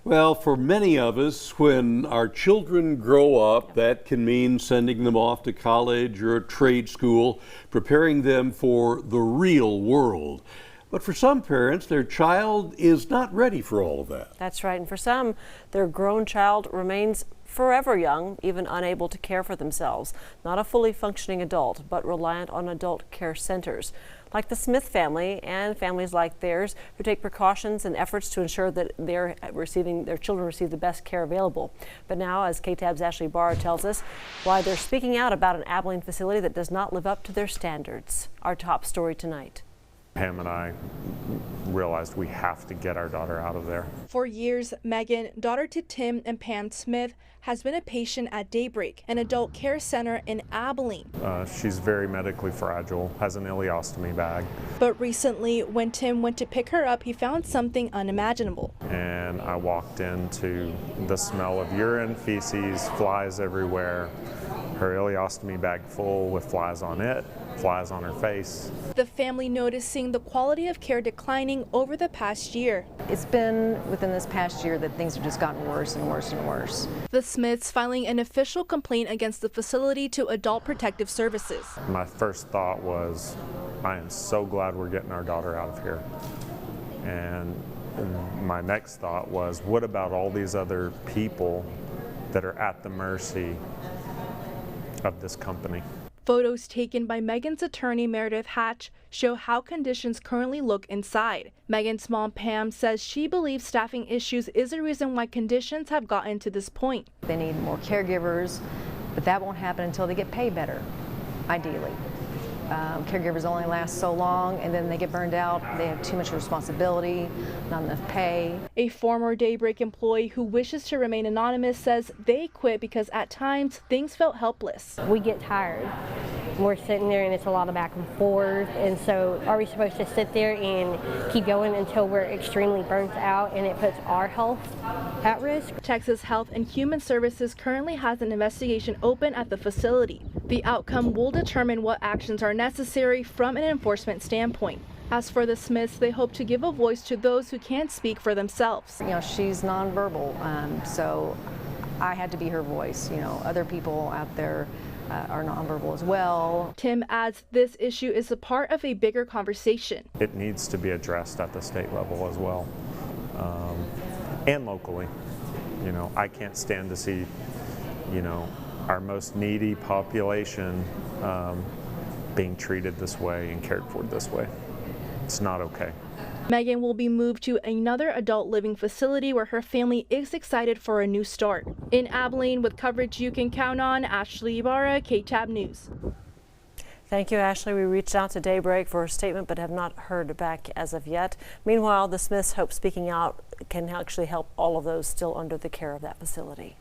Well, for many of us, when our children grow up, that can mean sending them off to college or a trade school, preparing them for the real world. But for some parents, their child is not ready for all of that. That's right. And for some, their grown child remains forever young, even unable to care for themselves. Not a fully functioning adult, but reliant on adult care centers. Like the Smith family and families like theirs who take precautions and efforts to ensure that their children receive the best care available. But now, as KTAB's Ashley Barr tells us, why they're speaking out about an Abilene facility that does not live up to their standards. Our top story tonight. Pam and I realized we have to get our daughter out of there. For years, Megan, daughter to Tim and Pam Smith, has been a patient at Daybreak, an adult care center in Abilene. She's very medically fragile, has an ileostomy bag. But recently, when Tim went to pick her up, he found something unimaginable. And I walked into the smell of urine, feces, flies everywhere, her ileostomy bag full with flies on it, flies on her face. The family noticing the quality of care declining over the past year. It's been within this past year that things have just gotten worse and worse and worse. The Smiths filing an official complaint against the facility to Adult Protective Services. My first thought was, I am so glad we're getting our daughter out of here. And my next thought was, what about all these other people that are at the mercy of this company? Photos taken by Megan's attorney Meredith Hatch show how conditions currently look inside. Megan's mom Pam says she believes staffing issues is a reason why conditions have gotten to this point. They need more caregivers, but that won't happen until they get paid better, ideally. Caregivers only last so long, and then they get burned out. They have too much responsibility, not enough pay. A former Daybreak employee who wishes to remain anonymous says they quit because at times things felt helpless. We get tired. We're sitting there and it's a lot of back and forth, and so are we supposed to sit there and keep going until we're extremely burnt out and it puts our health at risk? Texas Health and Human Services currently has an investigation open at the facility. The outcome will determine what actions are necessary from an enforcement standpoint. As for the Smiths, they hope to give a voice to those who can't speak for themselves. You know, she's nonverbal, so I had to be her voice. You know, other people out there are nonverbal as well. Tim adds this issue is a part of a bigger conversation. It needs to be addressed at the state level as well, and locally. You know, I can't stand to see, you know, our most needy population being treated this way and cared for this way. It's not okay. Megan will be moved to another adult living facility where her family is excited for a new start. In Abilene, with coverage you can count on, Ashley Ibarra, KTAB News. Thank you, Ashley. We reached out to Daybreak for a statement but have not heard back as of yet. Meanwhile, the Smiths hope speaking out can actually help all of those still under the care of that facility.